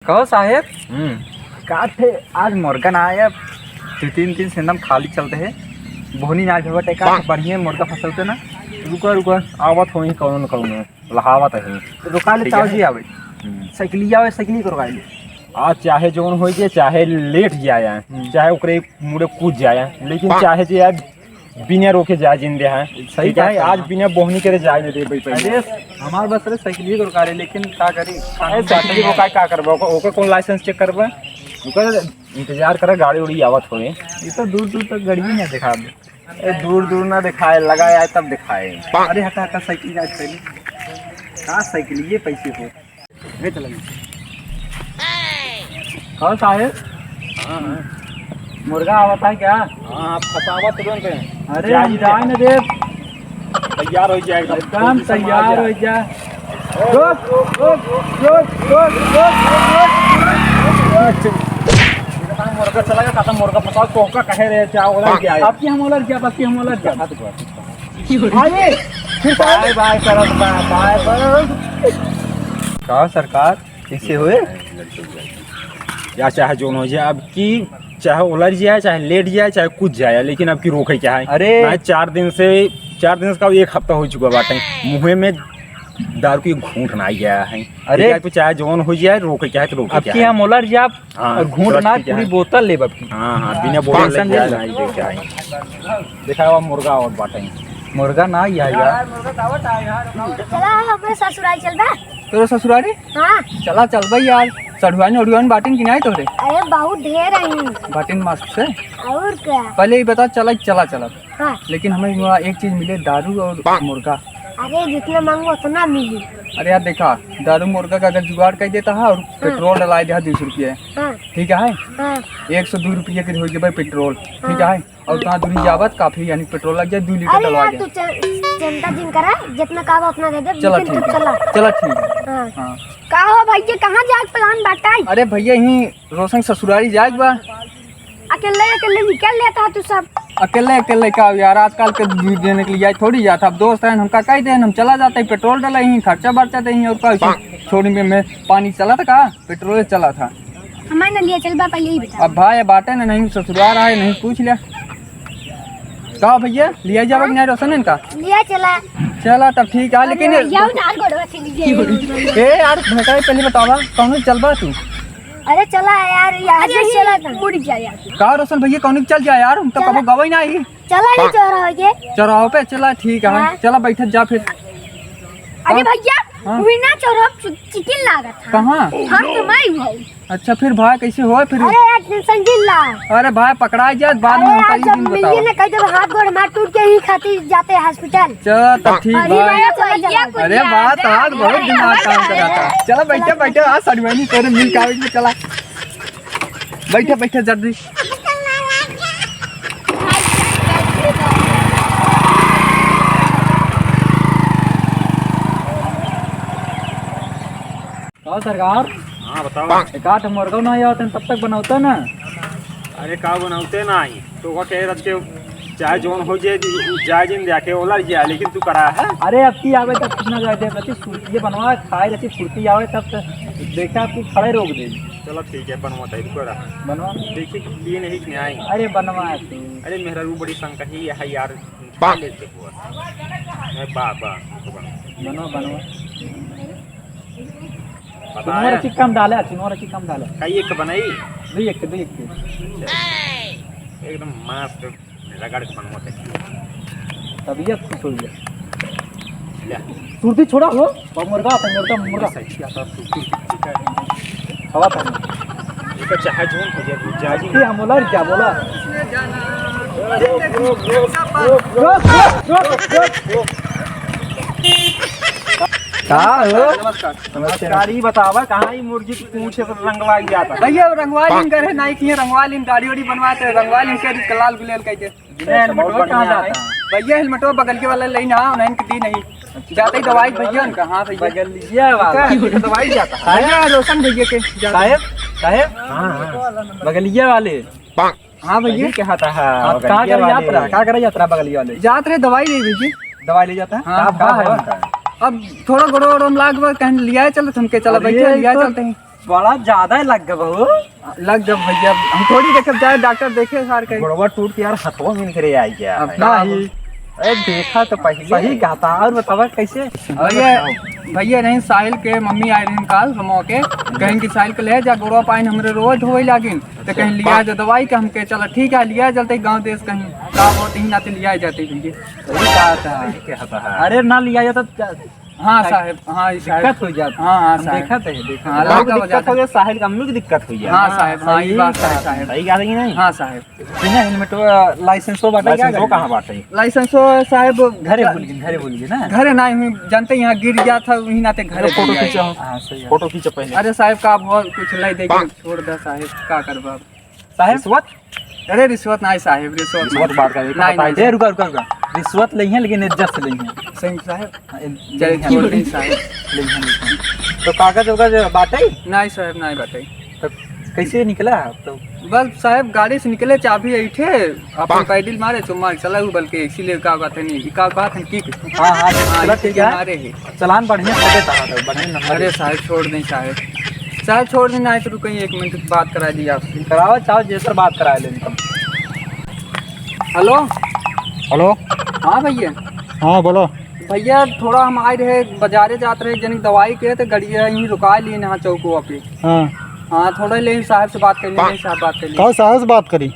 कहो साहेब। का थे आज मुर्गा ना आया, तीन दिन से एकदम खाली चलते है। बोहनी ना भेवटे का बढ़िया मुर्गा फसलते ना। रुको आवत होई कौन कौन लहावत है। रुका ले चाव जी आवे साइकिलिया आवे साइकिली को रुका ले। आज चाहे जोन हो जाए चाहे लेट जाए चाहे ओकरे मुड़े कूद जाए लेकिन चाहे जे आज बिना रोके जाए जिंदे हैं सही है। आज बिना बोहनी करे जाए नहीं दे भाई पहले हमार बस रे साइकिलिया को रुका ले, लेकिन का करी साइकिल को का करबो ओकर कौन लाइसेंस चेक करबे। ओकर इंतजार करे गाड़ी उड़ी आवत होए। ये तो दूर दूर तक गाड़ी ना दिखा दे। दूर दूर ना दिखाए लगाए आए तब दिखाए। अरे हटा हटा साइकिल आज पहले का साइकिल ये पैसे हो वे चला हाँ साहेब। हाँ मुर्गा आवता है क्या? हाँ फसावा तुरंत है। अरे जाए ना देव तैयार हो जाए एकदम तैयार हो जा। मुर्गा चला गया खत्म। मुर्गा फंसा कोका कहे रहे चाहे ओला क्या है आपकी हम ओलर क्या बाकी हम ओलर क्या आइए फिर बाय बाय करत बाय बाय। कहा सरकार कैसे हुए या चाहे जोन हो जाए अब की चाहे उलझ जाए चाहे लेट जाए चाहे कुछ जाए लेकिन अब की रोके क्या है। अरे 4 दिन का 1 हफ्ता हो चुका बाटे मुँह में दारू की घूंट ना गया है। अरे तो चाहे जोन हो जाए रोके क्या है तो रोके अब क्या की है। हम ओलर जा हाँ, घूंट ना पूरी बोतल ले बाकी। हाँ बिना बोतल ले क्या है देखा हुआ मुर्गा और बाटे मुर्गा ना यार चला अपने ससुराल चल बा। तेरे ससुरारी हाँ चला चल भाई यार। चढ़ुआन उड़ुआन बाटिन की नहीं तोरे अरे बहुत ढेर है बाटिन मस्त से। और क्या। पहले ही बता चला हाँ लेकिन हमें वहाँ एक चीज मिले दारू और मुर्गा। अरे जितना मांगो उतना मिली। अरे यार देखा दारू मुर्गा का अगर जुगाड़ कर देता है और पेट्रोल डला दे 200 रुपये हाँ ठीक है। हाँ 102 रुपये के हो गए पेट्रोल ठीक है। और कहाँ दूरी जावत काफी यानी पेट्रोल लग जाए 2 लीटर अरे डलवा यार दे। तू चिंता जिन करा जितना काबा उतना दे दे। चला लेकिन ठीक तू है चला चला ठीक है। हाँ हाँ का हो भैया कहाँ जाए प्लान बाटाई। अरे भैया यहीं रोशन ससुरारी जाए बा। अकेले निकल लेता है तू सब। अकेले का यार आजकल के देने के लिए जाए थोड़ी जाता। अब दोस्त हैं हमका कह दे हम चला जाते पेट्रोल डला यहीं खर्चा बर्चा दे और का छोड़ी में पानी चला था का पेट्रोल चला था। हमारे न लिए चल बा पहले ही बता। अब भाई बाटे ना नहीं ससुराल आए नहीं पूछ लिया का भैया लिया जाओ नहीं रोशन इनका लिया चला तब ठीक है। लेकिन जाओ ना गोड़वा से लीजिए। ए यार भटकाई पहले बतावा कौन चलबा तू। अरे चला यार यहाँ से चला था मुड़ जा यार। का रोशन भैया कौन चल जा यार हम तो कबो गवई ना ही चला नहीं चौरा के चौराहो पे चला ठीक है। हाँ। चला बैठ जा फिर। अरे भैया हाँ। वही ना चौरा चिकन लागत था। कहाँ हाँ तो मैं भाई। अच्छा फिर भाई कैसे हो फिर। अरे यार टेंशन दिल ला। अरे भाई पकड़ा जाए बाद में अरे हमका यार ये जब दिन मिलिए बताओ। ना कहीं जब हाथ गोड़ मार टूट के ही खातिर जाते हैं हॉस्पिटल। चल तब ठीक अरे भाई। भैया अरे बात आज बहुत दिमाग काम कर रहा था। चलो बैठे आज सड़वानी तेरे मिल कागज में चला बैठे जल्दी। सरकार हाँ बताओ। एक आठ मुर्गा ना आया तब तक बनाता ना। अरे का बनाते ना ही तो वो कह रहे चाहे जोन हो जाए जाए जिन जाके उलझ जाए लेकिन तू करा है। अरे अब की आवे तब कितना जाए दे प्रति फुर्ती बनवा खाए रहती फुर्ती आवे तब देखा आपकी खड़े रोक दे। चलो ठीक है बनवाता है रुको रहा बनवा देखिए लिए नहीं कि आई। अरे बनवा अरे मेरा रू बड़ी शंका ही है यार लेते हुआ मैं बाबा बनवा पता चुनवर है चिकम डाले चुनवर चिकम डाले कई एक बनाई दुई एक एकदम मस्त रगड़ के बनवाते तबीयत खुश हो गया। ले सुरती छोड़ा हो मुर्गा मुर्गा सही आता ठीक है हवा था ये चाहे जोन हो जाए जाजी कि हम बोला क्या बोला नमस्कार ही बतावा कहाँ ही मुर्गी की पूंछ से रंगवा गया था। भैया रंगवालिन करे नहीं किए रंगवालिन गाड़ी वाड़ी बनवाते रंगवालिन के लाल गुलेल कहते कहाँ जाता भैया हेलमेटो बगल के वाला लेना नहीं दी नहीं जाते ही दवाई भैया उनका। हाँ भैया बगल लीजिए दवाई जाता है रोशन भैया के साहेब बगलिया वाले। हाँ भैया क्या था कहाँ करे यात्रा बगलिया वाले जाते रहे दवाई ले लीजिए दवाई ले जाता है। हाँ अब थोड़ा गोड़ो लाग कहीं लिया चलो तुमके चलो बैठे लिया चलते हैं। बड़ा ज्यादा लग गया बहू। लग जब भैया हम थोड़ी देखब जाए डॉक्टर देखे सार के गोड़वा टूट के यार हथवा में करे आई क्या अब नहीं अरे देखा तो पहले सही कहता और बतावा कैसे भैया नहीं साहिल के मम्मी आए रही काल हम के कहीं की साहिल के ले जा गोड़वा पाइन हमरे रोज धोए लागिन तो कहीं लिया जा दवाई के हमके चला ठीक है लिया चलते गांव देश कहीं का बहुत ही नाते लिया जाते भैया सही कहा था। अरे ना लिया जाता हाँ साहब हाँ दिक्कत हो जाती। हाँ हाँ देखा साहब तो देखा हाँ, लोग लगा दिक्कत हो गया साहिल का हम लोग की दिक्कत हुई है। हाँ साहब हाँ ये बात है साहब सही कहा कि नहीं। हाँ साहब बिना हेलमेट लाइसेंस हो बाटा क्या कहाँ बाटे लाइसेंस साहब घरे भूल गए ना घरे ना हुई जानते यहाँ गिर गया था वही नाते घरे फोटो दिया खींचा है। हाँ सही है। फोटो खींचो पहले अरे साहब का बहुत कुछ लाई दे के छोड़ दे साहब का करबा साहिब रिश्वत अरे रिश्वत नहीं साहब रिश्वत बात कर नहीं रुका रुका रुका रिश्वत नहीं है लेकिन इज्जत से नहीं है सही साहब जय छोड़ दी साहब तो कागज वगज बाटे नहीं साहब नहीं बताई तो कैसे निकला तो बस साहब गाड़ी से निकले चाबी ऐठे अपन पैडल मारे तो मार चला हूँ बल्कि इसीलिए का बात है नहीं का बात है की हाँ हाँ चला ठीक है मारे है चलान बढ़िया लगे था बढ़िया नंबर अरे साहब छोड़ दें साहब छोड़ दें नहीं तो रुको एक मिनट बात करा दी आपसे करावा चाहो जैसे बात करा ले हेलो हेलो हाँ भैया हाँ बोलो। भैया थोड़ा हम आए रहे बाजारे जाते रहे जन दवाई के तो गड़िया यहीं रुका लिए यहाँ चौकों पे हाँ हाँ थोड़ा ले साहब से बात कर लिए साहब बात कर लिए कल साहब से बात करी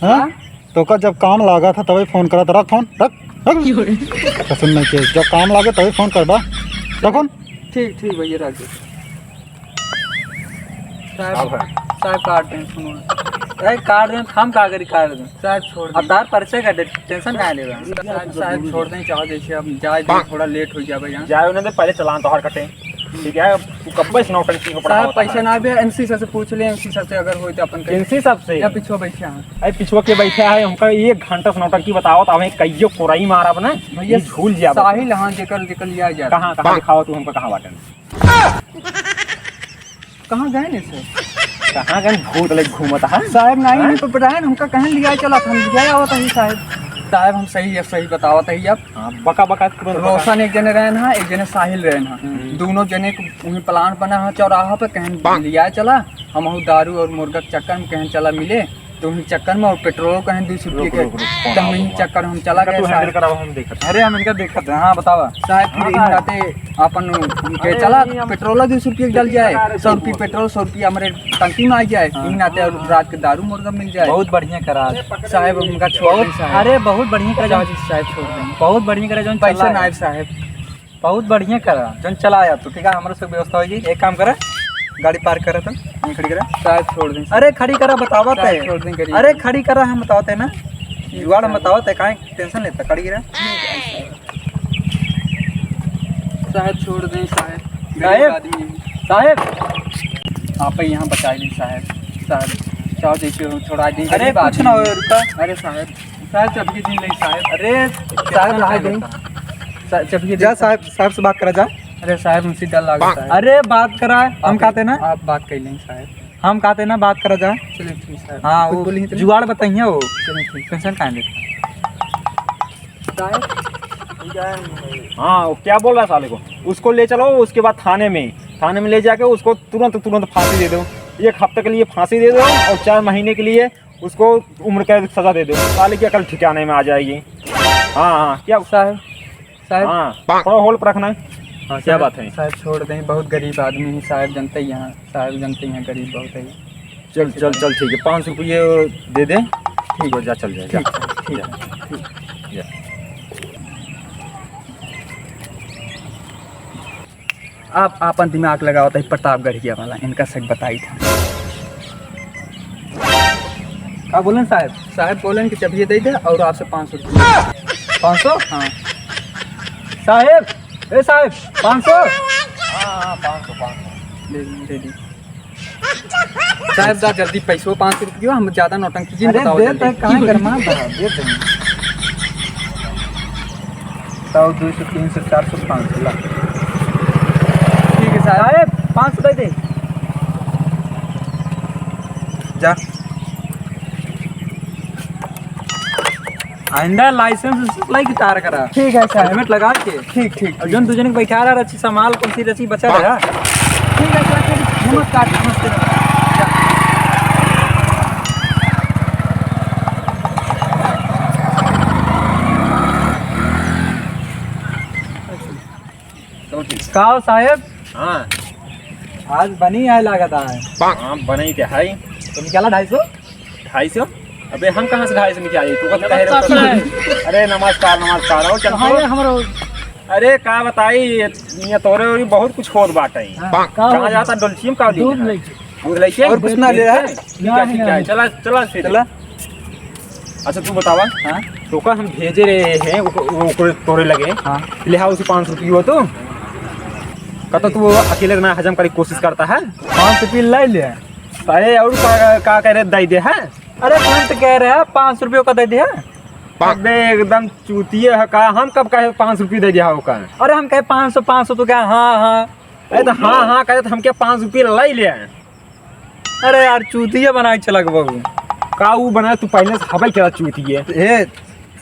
हाँ तो का जब काम लगा था तभी फोन करा था रख फोन रख तो सुन नहीं चाहिए जब काम लगे तभी फोन कर बा रख फोन। ठीक ठीक भैया रख दो साहब साहब काट दें सुनो अरे कार्ड दें हम का करी कार्ड दें साहब छोड़ अब तार परिचय का टेंशन कहाँ ले रहा साहब छोड़ दें चाहो जैसे अब जाए दे थोड़ा लेट हो जाए यहाँ जाए उन्हें पहले चलान तो हर कटे ठीक है तू कब से नौटंकी को साहब पैसा ना भी एनसी सर से पूछ ले एनसी सर से अगर हो तो अपन इनसी सबसे या पीछे बैठे हैं अरे पिछुआ के बैठे है हमका 1 घंटा से नौटंकी बताओ तो हमें कईयो कोराई मारा बना भैया झूल जा साहिल हाँ जेकर जेकर लिया जाए कहाँ कहाँ दिखाओ तू हमको कहाँ बाटे कहाँ गए नहीं सर कहाँ गए भूत लग घूमता है साहब नहीं तो पता है हमका कहीं लिया चला था हम लिया आवत ही साहब हम सही बतावत है अब बका बका रोशन एक जने रहन है एक जने साहिल रहन है दोनों जने वही प्लान बना है चौराहा पे कहीं लिया चला हम दारू और मुर्गा के चक्कर में कहीं चला मिले तो वही चक्कर में और पेट्रोल कहीं 200 रुपये के तो वही चक्कर हम चला गए अरे हम इनका देखते हैं हाँ बतावा साहब फिर इन राते अपन के चला पेट्रोल 200 रुपये डल जाए 100 रुपये पेट्रोल 100 रुपये हमारे टंकी में आ जाए इन नाते और रात के दारू मुर्गा मिल जाए बहुत बढ़िया करा साहब उनका छोड़ अरे बहुत बढ़िया करा साहब छोड़ दें बहुत बढ़िया करा जो पैसा नायब साहब बहुत बढ़िया करा जन चला आया तो ठीक है हमारे सब व्यवस्था होगी एक काम करा गाड़ी पार्क करा तुम नहीं खड़ी करा साहब छोड़ दें अरे खड़ी करा बतावा साहब छोड़ दें करिए अरे खड़ी करा हम बताते ना जुगाड़ हम बतावत है काहे टेंशन लेता खड़ी करा साहब छोड़ दें साहब साहब आदमी साहब आप ही यहाँ बचा लें साहब चाहो जैसे छोड़ा दें अरे कुछ ना हो रुका अरे साहब चपिए दिन नहीं साहब अरे साहब ला दें चपिए जा साहब से बात करा जा अरे साहब मुझसे डर लगा साहब अरे बात करा हम कहते ना आप बात कर लें साहब हम कहते ना बात करा जा चलिए ठीक साहब हाँ वो बोलिए तो जुगाड़ बताइए वो चलिए ठीक टेंशन काहे ले साहब हाँ क्या बोल रहा है साले को उसको ले चलो उसके बाद थाने में ले जाके उसको तुरंत फांसी दे दो 1 हफ्ते के लिए फांसी दे दो और 4 महीने के लिए उसको उम्र कैद सजा दे दो साले की अकल ठिकाने में आ जाएगी। हाँ क्या साहब हाँ थोड़ा होल्ड रखना है। हाँ क्या बात है साहब छोड़ दें बहुत गरीब आदमी है साहब जनते यहाँ साहब जनते यहाँ गरीब बहुत है चल ठीक है 500 रुपये दे दे ठीक हो जा चल जाए ठीक आप अपन दिमाग लगाओ तो प्रतापगढ़िया वाला इनका सच बताई था क्या बोलें साहब बोलें कि चबिए दे दे और आपसे 500 रुपये 500 हाँ साहब ए साहब 500 हाँ 500 दे दी साहब दा जल्दी पैसों 500 रुपये हम ज़्यादा नौटंकी जी बताओ दे कहाँ करना दे दे 100 200 300 400 500 ला ठीक है साहब 500 दे दे जा आइंदा लाइसेंस लाई की तार करा ठीक है साहब हेलमेट लगा के ठीक और जन तुझे बैठा रहा रची संभाल कौन सी रची बचा रहा ठीक है साहब नमस्कार नमस्ते। चलो ठीक। काओ साहेब, हाँ आज बनी है लागत है। हाँ बने क्या है तो निकाला 250। 250। अबे हम कहाँ से 250 निकाले, तू कब कह रहे हो? अरे नमस्कार नमस्कार, और चल हाँ ये हमारा अरे का बताई ये तोरे और बहुत कुछ खोद बाटे कहाँ जाता डोलचियम का दूध लेके और कुछ ना ले रहा है? ठीक है चला चला फिर चला। अच्छा तू बतावा। हाँ तो का हम भेजे रहे हैं वो तोरे लगे हाँ ले आओ उसे 500 रुपये हो तो कहता तू अकेले ना हजम करने की कोशिश करता है। 500 रुपये ले ले। अरे और का कह रहे दे दे है। अरे तुम तो कह रहे हैं 500 रुपये का दे दिया। अबे एकदम चूतिए है का, हम कब कहे 500 रुपये दे दिया होगा। अरे हम कहे 500 तो क्या हाँ हाँ। अरे तो हाँ हाँ कहे तो हम क्या 5 रुपये ले ले। अरे यार चूतिया बना के चला बहू का वो बना तू पहले से हवा क्या चूतिए ए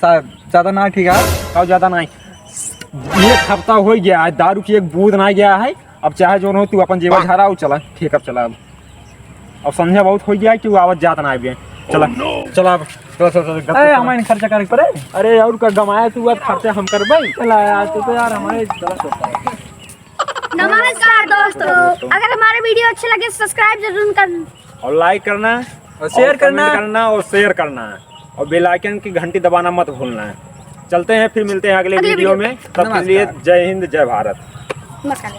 साहब, ज्यादा ना ठीक है। का ज्यादा नहीं, एक हफ्ता हो गया है दारू की एक बूंद ना गया है। अब चाहे जो हो तू अपन जेवर झाड़ा हो चला ठीक अब चला अब संध्या बहुत हो गया है कि वो आवाज जाता ना आए चला चला अब अरे हमारे खर्चा करे पड़े। अरे और का गमाया तू अब खर्चा हम करबे। चला यार तू तो यार हमारे गलत होता है। नमस्कार दोस्तों, अगर हमारे वीडियो अच्छे लगे सब्सक्राइब जरूर करना और लाइक करना और शेयर करना और शेयर करना और बेल आइकन की घंटी दबाना मत भूलना। चलते हैं फिर मिलते हैं अगले वीडियो में, तब के लिए जय हिंद जय भारत। नमस्कार।